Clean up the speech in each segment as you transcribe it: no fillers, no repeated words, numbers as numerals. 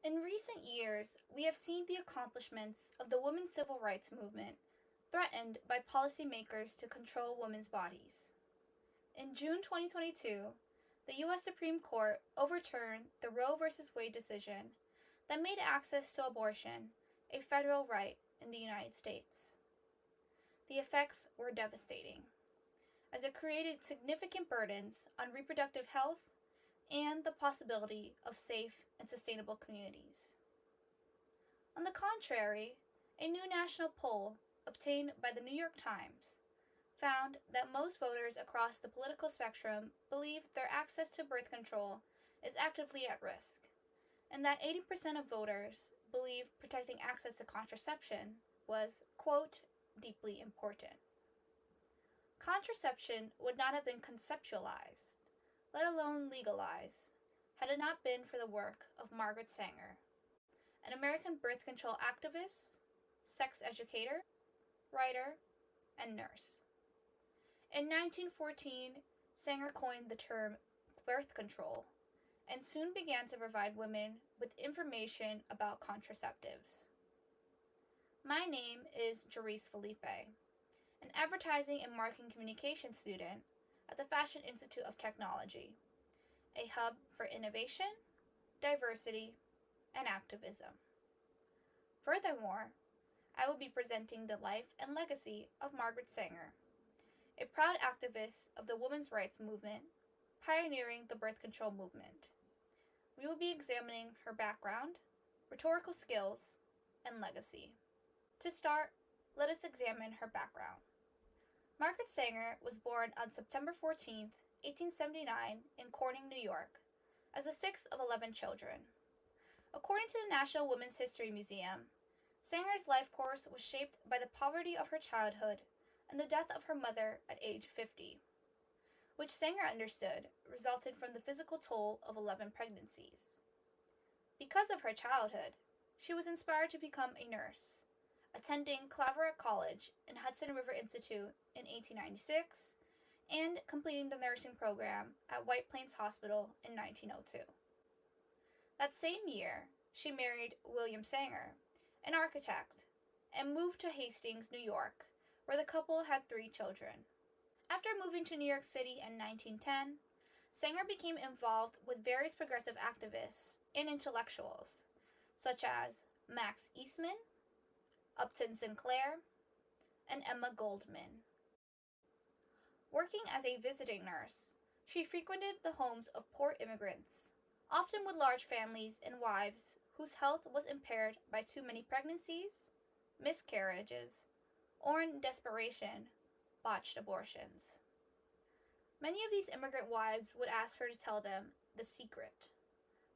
In recent years, we have seen the accomplishments of the women's civil rights movement threatened by policymakers to control women's bodies. In June 2022, the U.S. Supreme Court overturned the Roe v. Wade decision that made access to abortion a federal right in the United States. The effects were devastating, as it created significant burdens on reproductive health and the possibility of safe and sustainable communities. On the contrary, a new national poll obtained by the New York Times found that most voters across the political spectrum believe their access to birth control is actively at risk, and that 80% of voters believe protecting access to contraception was, quote, deeply important. Contraception would not have been conceptualized, let alone legalized, had it not been for the work of Margaret Sanger, an American birth control activist, sex educator, writer, and nurse. In 1914, Sanger coined the term birth control and soon began to provide women with information about contraceptives. My name is Gherese Felipe, an advertising and marketing communication student at the Fashion Institute of Technology, a hub for innovation, diversity, and activism. Furthermore, I will be presenting the life and legacy of Margaret Sanger, a proud activist of the women's rights movement, pioneering the birth control movement. We will be examining her background, rhetorical skills, and legacy. To start, let us examine her background. Margaret Sanger was born on September 14, 1879, in Corning, New York, as the sixth of 11 children. According to the National Women's History Museum, Sanger's life course was shaped by the poverty of her childhood and the death of her mother at age 50, which Sanger understood resulted from the physical toll of 11 pregnancies. Because of her childhood, she was inspired to become a nurse, attending Claveret College and Hudson River Institute in 1896, and completing the nursing program at White Plains Hospital in 1902. That same year, she married William Sanger, an architect, and moved to Hastings, New York, where the couple had 3 children. After moving to New York City in 1910, Sanger became involved with various progressive activists and intellectuals, such as Max Eastman, Upton Sinclair, and Emma Goldman. Working as a visiting nurse, she frequented the homes of poor immigrants, often with large families and wives whose health was impaired by too many pregnancies, miscarriages, or in desperation, botched abortions. Many of these immigrant wives would ask her to tell them the secret,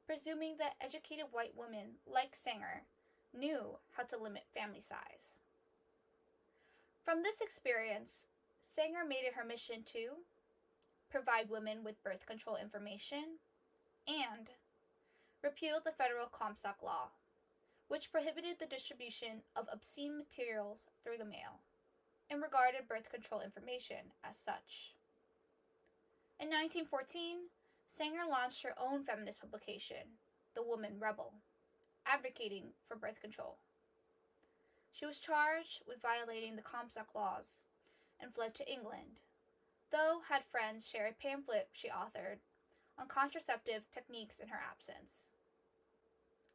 presuming that educated white women like Sanger knew how to limit family size. From this experience, Sanger made it her mission to provide women with birth control information and repeal the federal Comstock Law, which prohibited the distribution of obscene materials through the mail and regarded birth control information as such. In 1914, Sanger launched her own feminist publication, The Woman Rebel, advocating for birth control. She was charged with violating the Comstock laws and fled to England, though had friends share a pamphlet she authored on contraceptive techniques in her absence.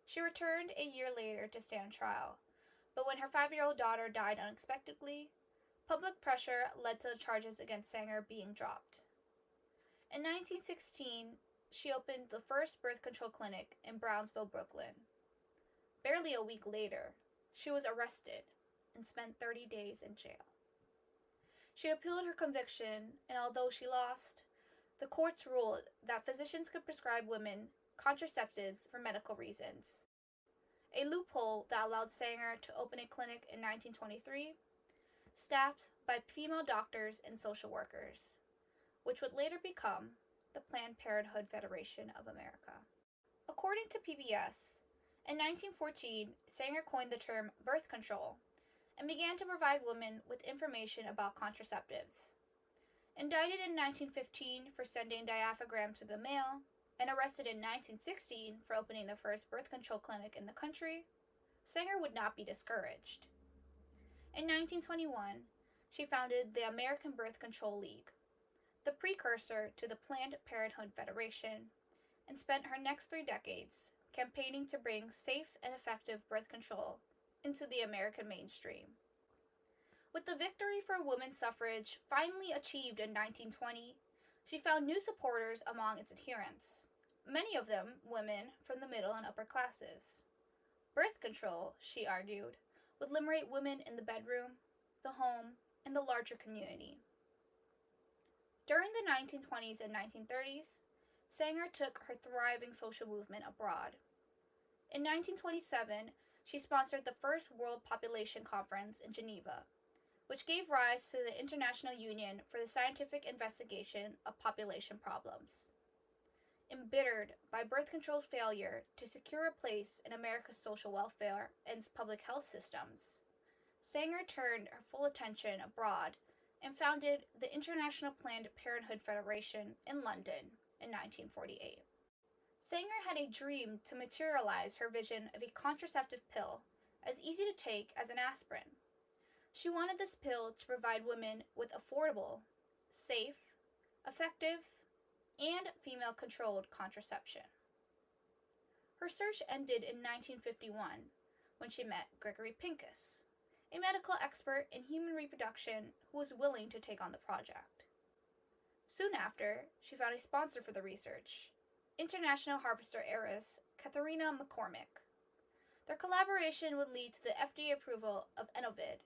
She returned a year later to stand trial, but when her 5-year-old daughter died unexpectedly, public pressure led to the charges against Sanger being dropped. In 1916, she opened the first birth control clinic in Brownsville, Brooklyn. Barely a week later, she was arrested and spent 30 days in jail. She appealed her conviction, and although she lost, the courts ruled that physicians could prescribe women contraceptives for medical reasons, a loophole that allowed Sanger to open a clinic in 1923, staffed by female doctors and social workers, which would later become the Planned Parenthood Federation of America. According to PBS, in 1914, Sanger coined the term birth control and began to provide women with information about contraceptives. Indicted in 1915 for sending diaphragm to the mail, and arrested in 1916 for opening the first birth control clinic in the country, Sanger would not be discouraged. In 1921, she founded the American Birth Control League, the precursor to the Planned Parenthood Federation, and spent her next 3 decades campaigning to bring safe and effective birth control into the American mainstream. With the victory for women's suffrage finally achieved in 1920, she found new supporters among its adherents, many of them women from the middle and upper classes. Birth control, she argued, would liberate women in the bedroom, the home, and the larger community. During the 1920s and 1930s, Sanger took her thriving social movement abroad. In 1927, she sponsored the first World Population Conference in Geneva, which gave rise to the International Union for the Scientific Investigation of Population Problems. Embittered by birth control's failure to secure a place in America's social welfare and public health systems, Sanger turned her full attention abroad and founded the International Planned Parenthood Federation in London in 1948. Sanger had a dream to materialize her vision of a contraceptive pill as easy to take as an aspirin. She wanted this pill to provide women with affordable, safe, effective, and female-controlled contraception. Her search ended in 1951 when she met Gregory Pincus, a medical expert in human reproduction who was willing to take on the project. Soon after, she found a sponsor for the research, international harvester heiress Katharina McCormick. Their collaboration would lead to the FDA approval of Enovid,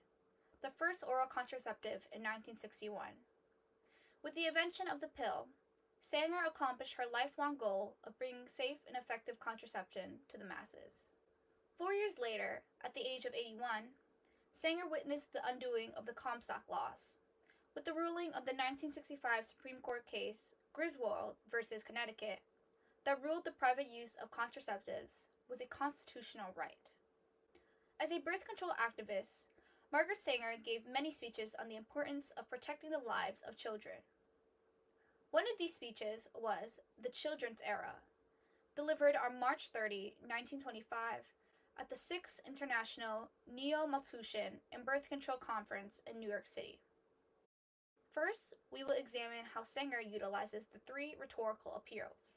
the first oral contraceptive, in 1961. With the invention of the pill, Sanger accomplished her lifelong goal of bringing safe and effective contraception to the masses. 4 years later, at the age of 81, Sanger witnessed the undoing of the Comstock laws, with the ruling of the 1965 Supreme Court case Griswold v. Connecticut that ruled the private use of contraceptives was a constitutional right. As a birth control activist, Margaret Sanger gave many speeches on the importance of protecting the lives of children. One of these speeches was The Children's Era, delivered on March 30, 1925, at the 6th International Neo-Malthusian and Birth Control Conference in New York City. First, we will examine how Sanger utilizes the 3 rhetorical appeals: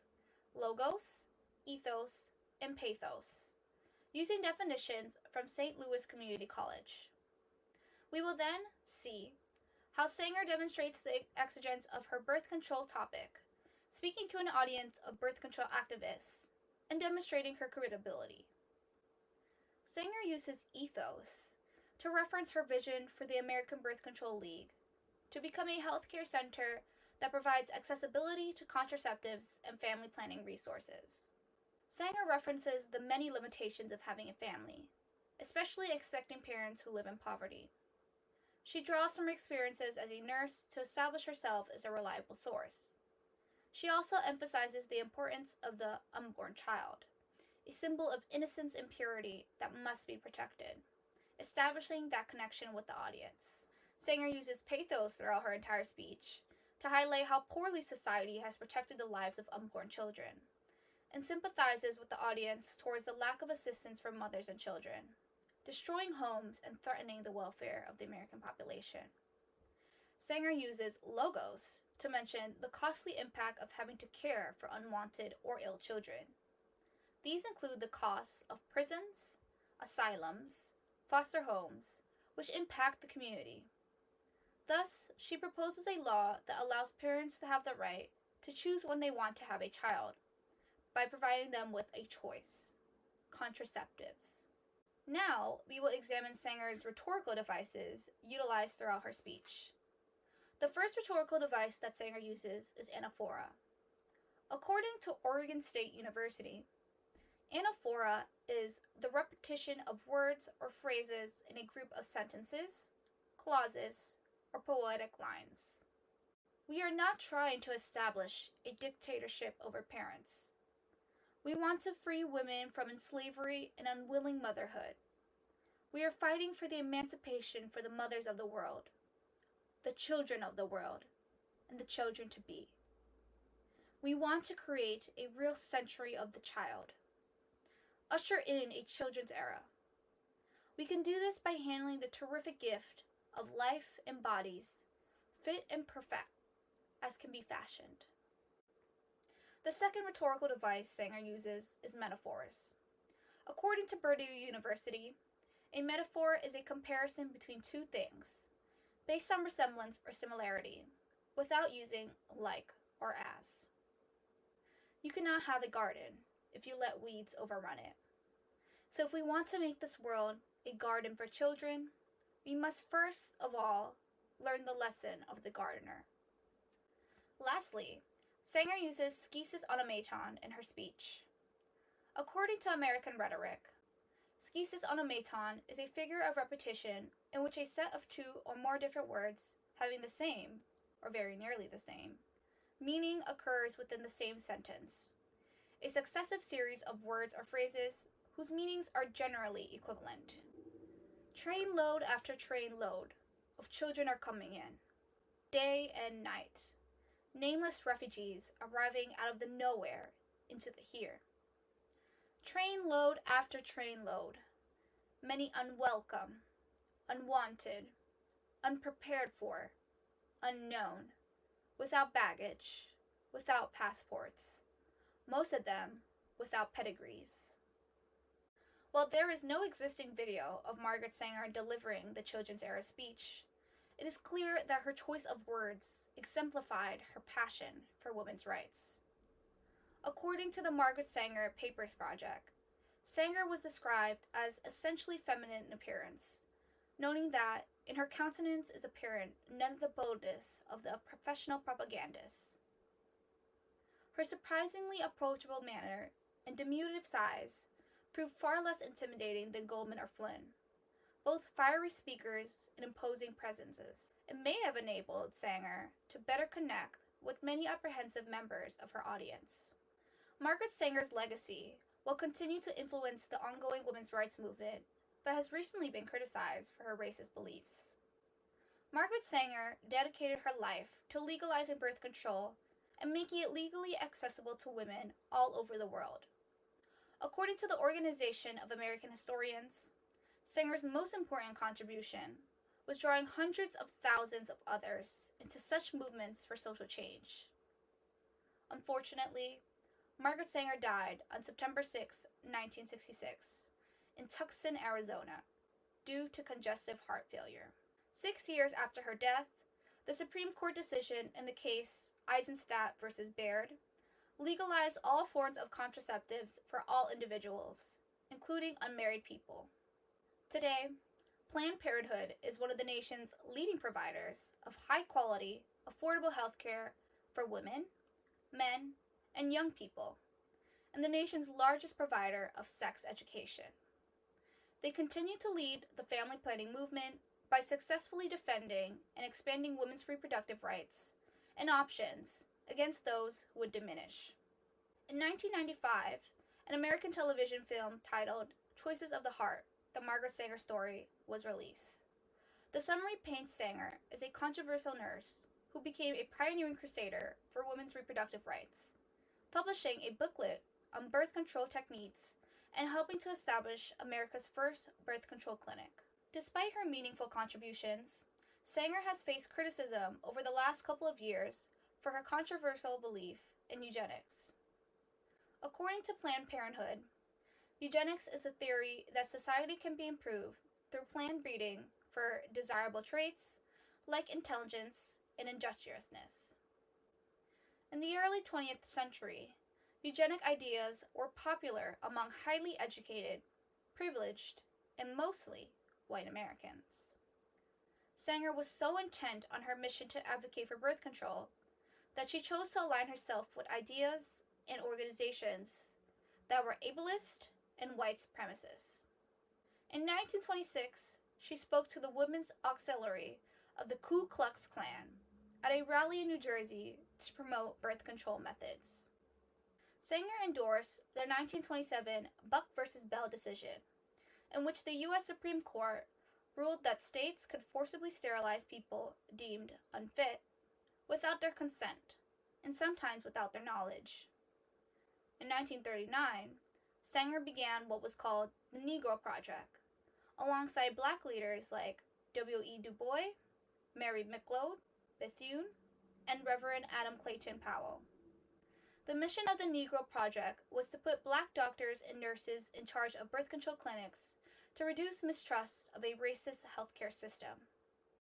logos, ethos, and pathos, using definitions from St. Louis Community College. We will then see how Sanger demonstrates the exigence of her birth control topic, speaking to an audience of birth control activists, and demonstrating her credibility. Sanger uses ethos to reference her vision for the American Birth Control League to become a healthcare center that provides accessibility to contraceptives and family planning resources. Sanger references the many limitations of having a family, especially expecting parents who live in poverty. She draws from her experiences as a nurse to establish herself as a reliable source. She also emphasizes the importance of the unborn child, a symbol of innocence and purity that must be protected, establishing that connection with the audience. Sanger uses pathos throughout her entire speech to highlight how poorly society has protected the lives of unborn children, and sympathizes with the audience towards the lack of assistance for mothers and children, destroying homes and threatening the welfare of the American population. Sanger uses logos to mention the costly impact of having to care for unwanted or ill children. These include the costs of prisons, asylums, foster homes, which impact the community. Thus, she proposes a law that allows parents to have the right to choose when they want to have a child, by providing them with a choice: contraceptives. Now, we will examine Sanger's rhetorical devices utilized throughout her speech. The first rhetorical device that Sanger uses is anaphora. According to Oregon State University, anaphora is the repetition of words or phrases in a group of sentences, clauses, or poetic lines. We are not trying to establish a dictatorship over parents. We want to free women from slavery and unwilling motherhood. We are fighting for the emancipation for the mothers of the world, the children of the world, and the children to be. We want to create a real century of the child. Usher in a children's era. We can do this by handling the terrific gift of life in bodies, fit and perfect as can be fashioned. The second rhetorical device Sanger uses is metaphors. According to Purdue University, a metaphor is a comparison between two things, based on resemblance or similarity, without using like or as. You cannot have a garden if you let weeds overrun it. So if we want to make this world a garden for children, we must first of all learn the lesson of the gardener. Lastly, Sanger uses schisis onomaton in her speech. According to American rhetoric, schisis onomaton is a figure of repetition in which a set of two or more different words having the same, or very nearly the same, meaning occurs within the same sentence. A successive series of words or phrases whose meanings are generally equivalent. Train load after train load of children are coming in, day and night. Nameless refugees arriving out of the nowhere into the here. Train load after train load, many unwelcome, unwanted, unprepared for, unknown, without baggage, without passports, most of them without pedigrees. While there is no existing video of Margaret Sanger delivering the Children's Era speech, it is clear that her choice of words exemplified her passion for women's rights. According to the Margaret Sanger Papers Project, Sanger was described as essentially feminine in appearance, noting that in her countenance is apparent none of the boldness of the professional propagandist. Her surprisingly approachable manner and diminutive size proved far less intimidating than Goldman or Flynn, both fiery speakers and imposing presences. It may have enabled Sanger to better connect with many apprehensive members of her audience. Margaret Sanger's legacy will continue to influence the ongoing women's rights movement, but has recently been criticized for her racist beliefs. Margaret Sanger dedicated her life to legalizing birth control and making it legally accessible to women all over the world. According to the Organization of American Historians, Sanger's most important contribution was drawing hundreds of thousands of others into such movements for social change. Unfortunately, Margaret Sanger died on September 6, 1966, in Tucson, Arizona, due to congestive heart failure. 6 years after her death, the Supreme Court decision in the case Eisenstadt v. Baird legalized all forms of contraceptives for all individuals, including unmarried people. Today, Planned Parenthood is one of the nation's leading providers of high-quality, affordable health care for women, men, and young people, and the nation's largest provider of sex education. They continue to lead the family planning movement by successfully defending and expanding women's reproductive rights and options against those who would diminish. In 1995, an American television film titled Choices of the Heart, the Margaret Sanger story, was released. The summary paints Sanger as a controversial nurse who became a pioneering crusader for women's reproductive rights, publishing a booklet on birth control techniques and helping to establish America's first birth control clinic. Despite her meaningful contributions, Sanger has faced criticism over the last couple of years for her controversial belief in eugenics. According to Planned Parenthood, eugenics is the theory that society can be improved through planned breeding for desirable traits like intelligence and industriousness. In the early 20th century, eugenic ideas were popular among highly educated, privileged, and mostly white Americans. Sanger was so intent on her mission to advocate for birth control that she chose to align herself with ideas and organizations that were ableist and white supremacists. In 1926, she spoke to the Women's Auxiliary of the Ku Klux Klan at a rally in New Jersey to promote birth control methods. Sanger endorsed the 1927 Buck v. Bell decision, in which the U.S. Supreme Court ruled that states could forcibly sterilize people deemed unfit without their consent, and sometimes without their knowledge. In 1939, Sanger began what was called the Negro Project, alongside black leaders like W.E. Du Bois, Mary McLeod Bethune, and Reverend Adam Clayton Powell. The mission of the Negro Project was to put black doctors and nurses in charge of birth control clinics to reduce mistrust of a racist healthcare system.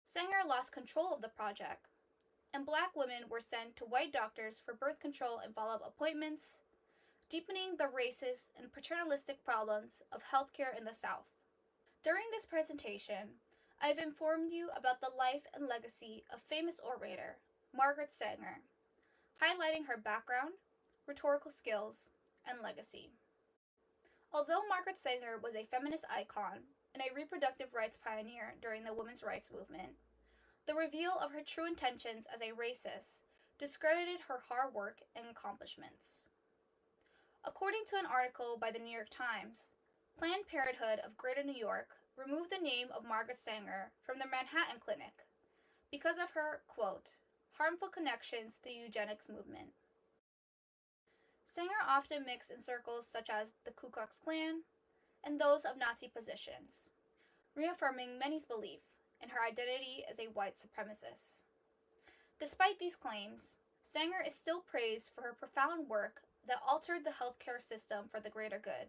Sanger lost control of the project, and black women were sent to white doctors for birth control and follow-up appointments, deepening the racist and paternalistic problems of healthcare in the South. During this presentation, I have informed you about the life and legacy of famous orator Margaret Sanger, highlighting her background, rhetorical skills, and legacy. Although Margaret Sanger was a feminist icon and a reproductive rights pioneer during the women's rights movement, the reveal of her true intentions as a racist discredited her hard work and accomplishments. According to an article by the New York Times, Planned Parenthood of Greater New York removed the name of Margaret Sanger from the Manhattan Clinic because of her, quote, harmful connections to the eugenics movement. Sanger often mixed in circles such as the Ku Klux Klan and those of Nazi positions, reaffirming many's belief in her identity as a white supremacist. Despite these claims, Sanger is still praised for her profound work that altered the healthcare system for the greater good.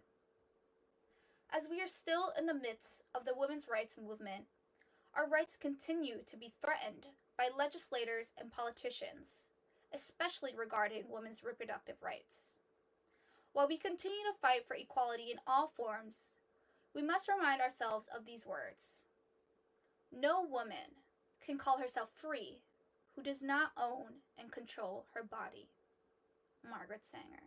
As we are still in the midst of the women's rights movement, our rights continue to be threatened by legislators and politicians, especially regarding women's reproductive rights. While we continue to fight for equality in all forms, we must remind ourselves of these words. No woman can call herself free who does not own and control her body. Margaret Sanger.